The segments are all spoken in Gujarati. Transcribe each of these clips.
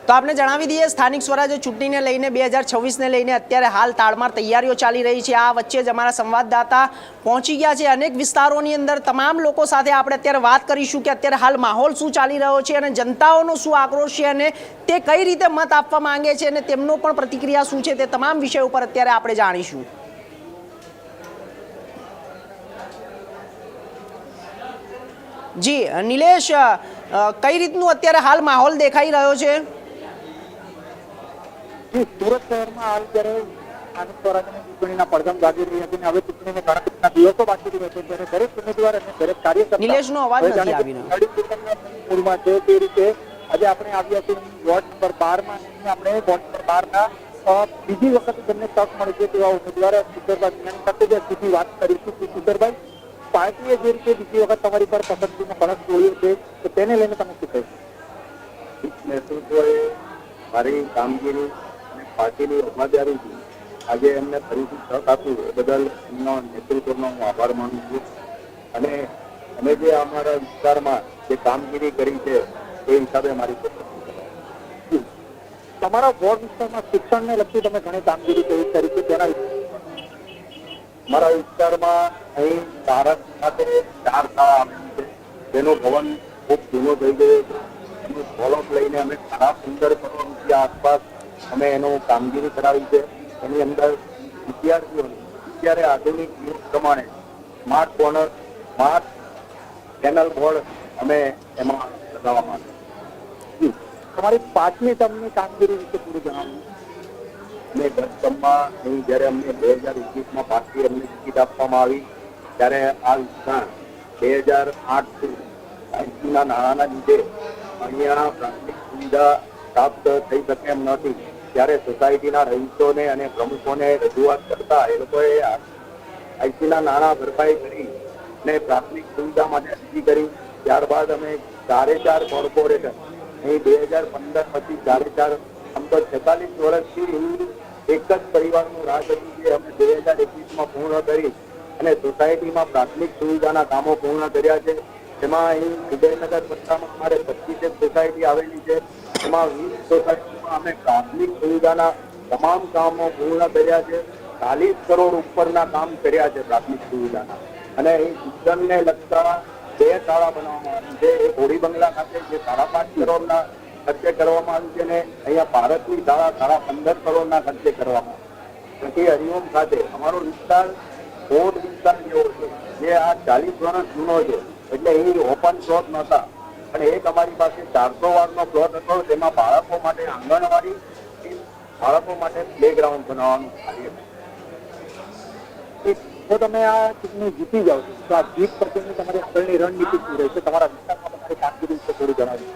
તો આપણે જણાવી દઈએ સ્થાનિક સ્વરાજ્ય ચૂંટણીને લઈને 2026ને લઈને અત્યારે હાલ તાળમાર તૈયારીઓ ચાલી રહી છે। આ વચ્ચે જ અમારા સંવાદદાતા પહોંચી ગયા છે અનેક વિસ્તારોની અંદર। તમામ લોકો સાથે આપણે અત્યારે વાત કરીશું કે અત્યારે હાલ માહોલ શું ચાલી રહ્યો છે અને જનતાઓનો શું આક્રોશ છે અને તે કઈ રીતે મત આપવા માંગે છે અને તેમનો પણ પ્રતિક્રિયા શું છે, તે તમામ વિષય ઉપર અત્યારે આપણે જાણીશું। જી નિલેશ, કઈ રીતનું અત્યારે હાલ માહોલ દેખાઈ રહ્યો છે? સુરત શહેરમાં હાલ જ્યારે સ્થાનિક સ્વરાજ્યની ચૂંટણીના પડઘમ ગાજી રહી હતી અને હવે ચૂંટણીને ગણતરીના દિવસો બાકી રહ્યા છે ત્યારે દરેક ઉમેદવાર અને દરેક કાર્યકર્તા નિલેશનો અવાજ નથી આવી રહ્યો મૂળમાં છે તે રીતે આજે આપણે આવ્યા છીએ વોર્ડ નંબર 12માં આપણે વોર્ડ નંબર 12ના બીજી વખત જેમને તક મળી છે તેવા ઉમેદવાર કિશોરભાઈ મીનાની સાથે જે સીધી વાત કરીશું કે કિશોરભાઈ, પાર્ટીએ જે રીતે બીજી વખત તમારી પર પસંદગીનો ફરક જોયો છે તો તેને લઈને તમે શું કહેશો? નેતૃત્વએ મારી કામગીરી અને પાર્ટીની વફાદારીથી આજે એમને ફરીથી તક આપી એ બદલ એમનો નેતૃત્વનો હું આભાર માનું છું। અને અમે જે અમારા વિસ્તારમાં જે કામગીરી કરી છે એ હિસાબે મારી પસંદગી। તમારા વોર્ડ વિસ્તારમાં શિક્ષણને લગતી તમે ઘણી કામગીરી કરી છે તેના અમારા વિસ્તારમાં અહીં ભારત ખાતે 4 શાળા આવેલી છે, તેનું ભવન ખૂબ જૂનો થઈ ગયો છે। એનું ડેવલપ લઈને અમે ખરાબ 15 કરોડ રૂપિયા આસપાસ અમે એનું કામગીરી કરાવી છે। એની અંદર વિદ્યાર્થીઓને અત્યારે આધુનિક યુગ પ્રમાણે smart corner, smart panel board અમે એમાં લગાવવામાં આવ્યું। તમારી 5મી ટર્મની કામગીરી વિશે પૂરું જણાવ્યું। અને 10 ટર્મમાં અહીં જ્યારે અમને 2021માં પાર્ટી અમને ટિકિટ આપવામાં આવી ત્યારે આ વિસ્તાર 2008થી આઈસીના નાણાંના લીધે અહીંયા પ્રાથમિક સુવિધા પ્રાપ્ત થઈ શકે એમ નહોતી। ત્યારે સોસાયટીના રહીશોને અને પ્રમુખોને રજૂઆત કરતા એ લોકોએ આઈસીના નાણાં ભરપાઈ કરી અને પ્રાથમિક સુવિધા માટે અરજી કરી। ત્યારબાદ અમે 4 કોર્પોરેટર અહીં 2015 પછી 4 આમ તો 46 વર્ષથી એક જ પરિવારનું રાજ હતું જે અમે 2021માં પૂર્ણ કરી અને સોસાયટીમાં પ્રાથમિક સુવિધાના કામો પૂર્ણ કર્યા છે। એમાં અહીં ઉદયનગર પટ્ટામાં અમારે 25 સોસાયટી આવેલી છે, એમાં 20 સોસાયટીમાં અમે પ્રાથમિક સુવિધાના તમામ કામો પૂર્ણ કર્યા છે। 40 કરોડ ઉપરના કામ કર્યા છે પ્રાથમિક સુવિધાના। અને અહીં શિક્ષણને લગતા 2 શાળા બનાવવામાં આવી છે। એક હોળી બંગલા ખાતે જે 5.5 કરોડના ખર્ચે કરવામાં આવી છે અને અહીંયા ભારતની શાળા 15 કરોડના ખર્ચે કરવામાં આવી। પછી હરિઓમ ખાતે અમારો વિસ્તાર કોટ વિસ્તાર જેવો છે જે આ 40 વર્ષ જૂનો છે, એટલે અહીં ઓપન પ્લોટ નહોતા અને એક અમારી પાસે 400 વારનો પ્લોટ હતો, તેમાં બાળકો માટે આંગણવાડી, બાળકો માટે પ્લેગ્રાઉન્ડ બનાવવાનું કાર્ય। જો તમે આ ચૂંટણી જીતી જાઓ તો આ જીત પછીની તમારી આગળની રણનીતિ શું રહેશે? તમારા વિસ્તારમાં તમારી કામગીરી વિશે થોડું જણાવ્યું।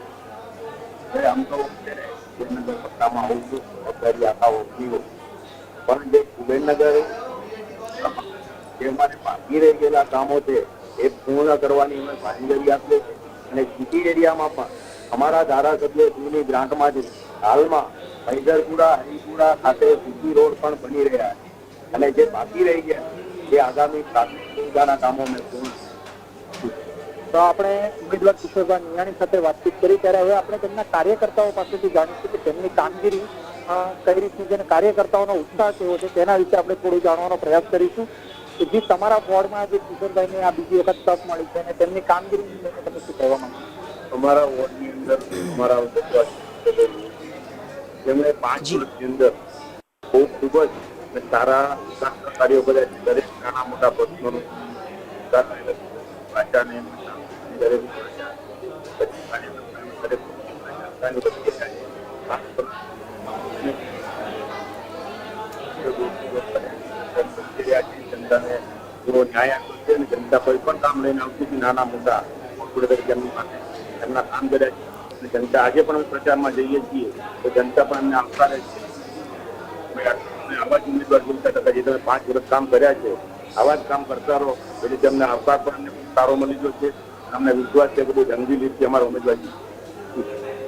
આમ તો ઉદયનગર પટ્ટામાં આવું છું, જવાબદારી આખા ઓછી હોય, પણ જે ઉદયનગર જે અમારે બાકી રહી ગયેલા કામો છે એ પૂર્ણ કરવાની અમે બાંહેધરી આપીએ છીએ। અને સિટી એરિયામાં પણ અમારા ધારાસભ્ય જૂની ગ્રાન્ટમાંથી હાલમાં હૈદરપુરા, હરિપુરા ખાતે સિટી રોડ પણ બની રહ્યા છે અને જે બાકી રહી ગયા એ આગામી પ્રાથમિક સુવિધાના કામો અમે પૂર્ણ। તો આપણે ઉમેદવાર કિશોરભાઈ મીનાની સાથે વાતચીત કરી ત્યારે હવે આપણે તેમના કાર્યકર્તાઓ પાસેથી જાણીશું કે તેમની કામગીરી કઈ રીતની છે અને કાર્યકર્તાઓનો ઉત્સાહ કેવો છે તેના વિશે આપણે થોડું જાણવાનો પ્રયાસ કરીશું કે જે તમારા વોર્ડમાં જે કિશોરભાઈને આ બીજી વખત તક મળી છે અને તેમની કામગીરી વિશે તમે શું કહેવા માંગો? અમારા વોર્ડની અંદર અમારા ઉમેદવાર જેમણે 5 વર્ષની અંદર ખૂબ જ સારા કાર્યો કર્યા, દરેક નાના મોટા પ્રશ્નોનું ભાષાને દરેક જનતાને પૂરો ન્યાય આપ્યો છે અને જનતા કોઈ પણ કામ લઈને આવતી હતી નાના મોટા એમના કામ કર્યા છે અને જનતા આજે પણ પ્રચારમાં જઈએ છીએ તો જનતા પણ અમને આવકારે છે। આવા જ ઉમેદવાર બોલતા હતા જે તમે 5 વર્ષ કામ કર્યા છે આવા જ કામ કરતા રહો, એટલે તેમને આવકાર પણ અમને સારો મળી ગયો છે। અમને વિશ્વાસ છે કે બહુ જંગી રીતથી અમારા ઉમેદવાર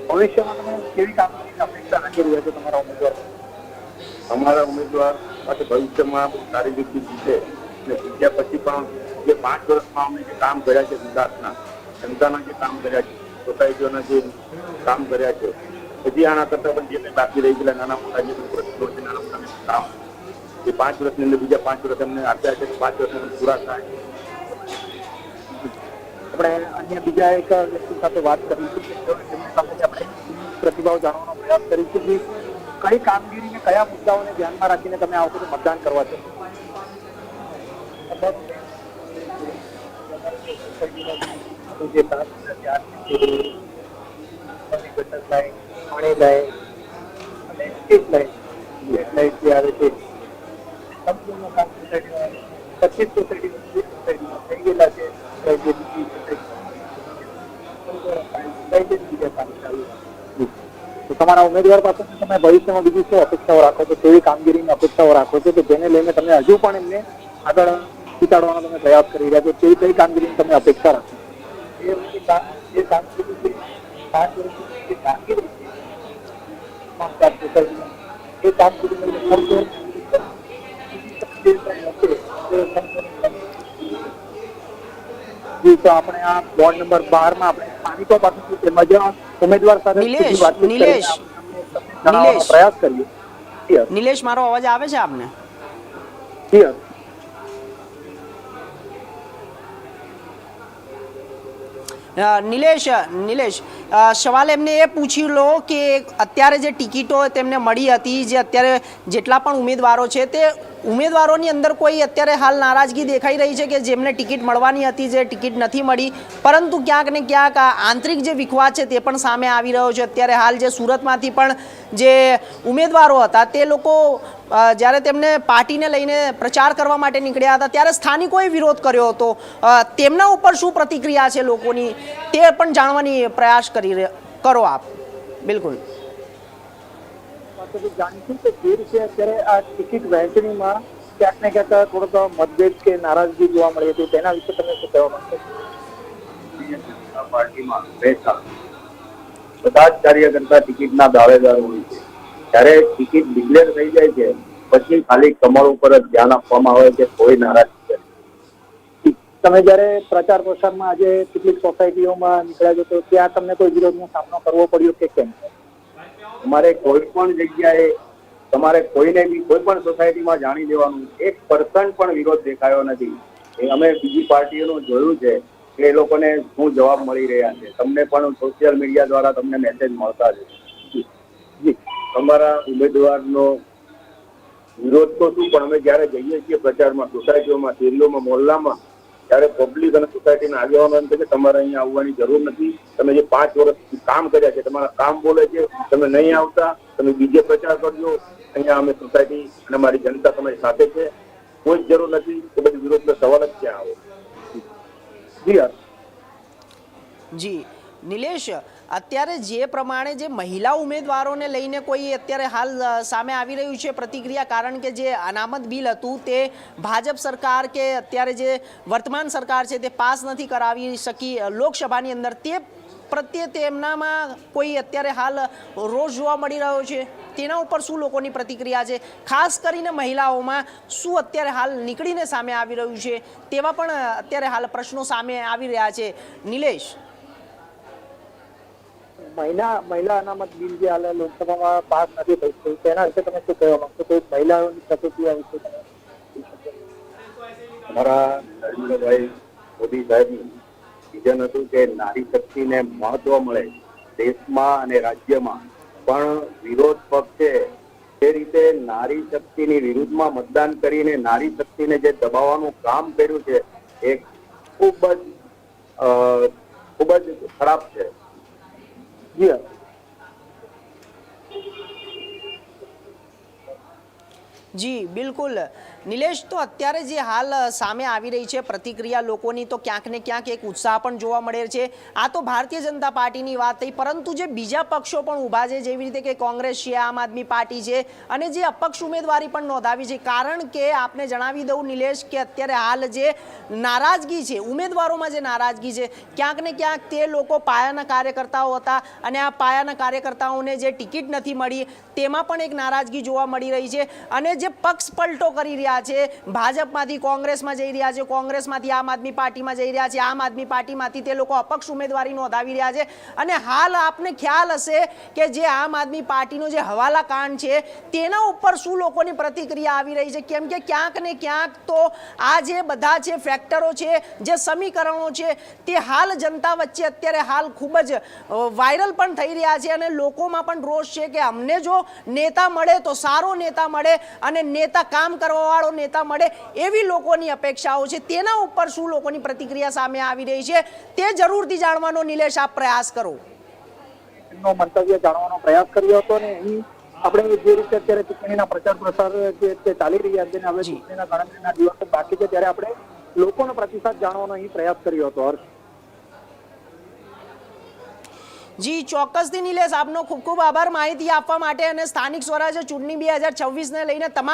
ભવિષ્યમાં તમે કેવી કામગીરીની અપેક્ષા રાખી રહ્યા છો તમારા ઉમેદવાર? અમારા ઉમેદવાર પાસે ભવિષ્યમાં બહુ સારી રીતે જીતે અને જીત્યા પછી પણ જે 5 વર્ષમાં અમે જે કામ કર્યા છે વિકાસના, જનતાના જે કામ કર્યા છે, સોસાયટીઓના જે કામ કર્યા છે હજી આના કરતા પણ જે કંઈ બાકી રહી ગયેલા નાના મોટા જે પ્રશ્નો છે, નાના મોટા કામ એ 5 વર્ષની અંદર બીજા 5 વર્ષ એમને આપ્યા છે, 5 વર્ષની અંદર પૂરા થાય. આપણે અન્ય બીજા એક વ્યક્તિ સાથે વાત કરીશું કે તેમની પાસેથી આપણે પ્રતિભાવ જાણવાનો પ્રયાસ કરીશું કે કઈ કામગીરીને કયા મુદ્દાઓને ધ્યાનમાં રાખીને તમે આ વખતે મતદાન કરવા છો. જે પાણી લાઈન અને સ્ટ્રીટ લાઈટ જે આવે છે સંપૂર્ણ કામ સોસાયટીમાં 25 સોસાયટીમાં થઈ ગયેલા છે. તમારા ઉમેદવાર પાસેથી તમે ભવિષ્યમાં બીજી શું અપેક્ષાઓ રાખો છો, કેવી કામગીરીની અપેક્ષાઓ રાખો છો કે જેને લઈને તમે હજુ પણ એમને આગળ જીતાડવાનો તમે પ્રયાસ કરી રહ્યા છો, કેવી કઈ કામગીરીની તમે અપેક્ષા રાખો? એ કામગીરી 5 વર્ષની જે કામગીરી છે એ કામગીરી તો આપણે આ વોર્ડ નંબર 12 માં આપણે સ્થાનિકો પાસેથી તેમજ ઉમેદવાર સાથે પ્રયાસ કરીએ. નિલેશ, મારો અવાજ આવે છે આપને? નિલેશ, સવાલ એમને એ પૂછી લો કે અત્યારે જે ટિકિટો તેમને મળી હતી, જે અત્યારે જેટલા પણ ઉમેદવારો છે તે ઉમેદવારોની અંદર કોઈ અત્યારે હાલ નારાજગી દેખાઈ રહી છે કે જેમને ટિકિટ મળવાની હતી જે ટિકિટ નથી મળી, પરંતુ ક્યાંક ને ક્યાંક આંતરિક જે વિખવાદ છે તે પણ સામે આવી રહ્યો છે. અત્યારે હાલ જે સુરતમાંથી પણ જે ઉમેદવારો હતા તે લોકો જ્યારે તેમને પાર્ટીને લઈને પ્રચાર કરવા માટે નીકળ્યા હતા ત્યારે સ્થાનિકોએ વિરોધ કર્યો હતો. તેમના ઉપર શું પ્રતિક્રિયા છે લોકોની તે પણ જાણવાની પ્રયાસ કરો આપ. બિલકુલ જાણીશું કે જે રીતે અત્યારે આ ટિકિટ વહેંચણીમાં ક્યાંક ને ક્યાંક થોડોક મતભેદ કે નારાજગી જોવા મળી હતી, તેના વિશે તમે શું કહેવા માંગશો? પાર્ટીમાં બધા જ કાર્યકર્તા ટિકિટના દાવેદાર હોય છે. ત્યારે ટિકિટ ડિક્લેર થઈ જાય છે પછી ખાલી કમળ ઉપર જ ધ્યાન આપવામાં આવે છે, કોઈ નારાજગી નથી. તમે જયારે પ્રચાર પ્રસારમાં આજે કેટલીક સોસાયટીઓમાં નીકળ્યા છો તો ત્યાં તમને કોઈ વિરોધનો સામનો કરવો પડ્યો કે કેમ? તમારે કોઈ પણ જગ્યાએ તમારે કોઈને બી કોઈ પણ સોસાયટીમાં જાણી લેવાનું, 1% પણ વિરોધ દેખાયો નથી. અમે બીજી પાર્ટીઓનું જોયું છે કે એ લોકોને શું જવાબ મળી રહ્યા છે. તમને પણ સોશિયલ મીડિયા દ્વારા તમને મેસેજ મળતા છે. તમારા ઉમેદવારનો વિરોધ તો શું, પણ અમે જયારે જઈએ છીએ પ્રચારમાં સોસાયટીઓમાં, શેરીઓમાં, મોહલ્લામાં, ત્યારે પબ્લિક અને સોસાયટીના આગેવાનો એમ કહે છે તમારે અહીંયા આવવાની જરૂર નથી, તમે જે 5 વર્ષ કામ કર્યા છે તમારા કામ બોલે છે, તમે નહીં આવતા, તમે બીજે પ્રચાર કરજો, અહીંયા અમે સોસાયટી અને અમારી જનતા તમારી સાથે છે, કોઈ જ જરૂર નથી. તો બધી વિરોધનો સવાલ જ ક્યાં આવે? જી નિલેશ, અત્યારે જે પ્રમાણે જે મહિલા ઉમેદવારોને લઈને કોઈ અત્યારે હાલ સામે આવી રહ્યું છે પ્રતિક્રિયા, કારણ કે જે અનામત બિલ હતું તે ભાજપ સરકાર કે અત્યારે જે વર્તમાન સરકાર છે તે પાસ નથી કરાવી શકી લોકસભાની અંદર, તે પ્રત્યે તેમનામાં કોઈ અત્યારે હાલ રોષ જોવા મળી રહ્યો છે. તેના ઉપર શું લોકોની પ્રતિક્રિયા છે? ખાસ કરીને મહિલાઓમાં શું અત્યારે હાલ નીકળીને સામે આવી રહ્યું છે તેવા પણ અત્યારે હાલ પ્રશ્નો સામે આવી રહ્યા છે. નિલેશ, મહિલા અનામત બિલ જે હાલ લોકસભામાં પાસ નથી થયું તેના વિશે તમે શું કહેવા માંગશો? તો મહિલાઓની પ્રતિક્રિયા વિશે અમારા નરેન્દ્રભાઈ મોદી સાહેબનું વિઝન હતું કે નારી શક્તિને મહત્વ મળે દેશમાં અને રાજ્યમાં, પણ વિરોધ પક્ષ છે તે રીતે નારી શક્તિની વિરુદ્ધમાં મતદાન કરીને નારી શક્તિને જે દબાવવાનું કામ કર્યું છે એ ખૂબ જ ખરાબ છે. જી બિલકુલ નિલેશ, તો અત્યારે જે હાલ સામે આવી રહી છે પ્રતિક્રિયા લોકોની, તો ક્યાંક ને ક્યાંક એક ઉત્સાહ પણ જોવા મળે છે. આ તો ભારતીય જનતા પાર્ટીની વાત થઈ, પરંતુ જે બીજા પક્ષો પણ ઊભા છે, જેવી રીતે કે કોંગ્રેસ છે, આમ આદમી પાર્ટી છે, અને જે અપક્ષ ઉમેદવારી પણ નોંધાવી છે. કારણ કે આપને જણાવી દઉં નિલેશ કે અત્યારે હાલ જે નારાજગી છે ઉમેદવારોમાં, જે નારાજગી છે ક્યાંક ને ક્યાંક તે લોકો પાયાના કાર્યકર્તાઓ હતા અને આ પાયાના કાર્યકર્તાઓને જે ટિકિટ નથી મળી તેમાં પણ એક નારાજગી જોવા મળી રહી છે. અને જે પક્ષ પલટો કરી રહ્યા છે, ભાજપમાંથી કોંગ્રેસમાં જઈ રહ્યા છે, કોંગ્રેસમાંથી આમ આદમી પાર્ટીમાં જઈ રહ્યા છે, આમ આદમી પાર્ટીમાંથી તે લોકો અપક્ષ ઉમેદવારી નોંધાવી રહ્યા છે. અને હાલ આપને ખ્યાલ હશે કે જે આમ આદમી પાર્ટીનો જે હવાલા કાંડ છે તેના ઉપર શું લોકોની પ્રતિક્રિયા આવી રહી છે, કેમ કે ક્યાંક ને ક્યાંક તો આ જે બધા જે ફેક્ટરો છે, જે સમીકરણો છે, તે હાલ જનતા વચ્ચે અત્યારે હાલ ખૂબ જ વાયરલ પણ થઈ રહ્યા છે. અને લોકોમાં પણ રોષ છે કે અમને જો નેતા મળે તો સારો નેતા મળે અને નેતા કામ કરવા વાળો નેતા મળે, એવી લોકોની અપેક્ષાઓ છે. તેના ઉપર શું લોકોની પ્રતિક્રિયા સામે આવી રહી છે તે જરૂરથી જાણવાનો નિલેશ આપ પ્રયાસ કરો. એમનો મંતવ્ય જાણવાનો પ્રયાસ કર્યો હતો અને અહીં આપણે જે રીતે અત્યારે ચૂંટણીના પ્રચાર પ્રસાર જે ચાલી રહ્યા છે, હવે ચૂંટણીના ગણતરીના દિવસો બાકી છે, ત્યારે આપણે લોકોનો પ્રતિસાદ જાણવાનો અહીં પ્રયાસ કર્યો હતો. જી ચોક્કસથી નિલેશ, આપનો ખૂબ ખૂબ આભાર માહિતી આપવા માટે. અને સ્થાનિક સ્વરાજ્ય ચૂંટણી 2026 ને લઈને તમામ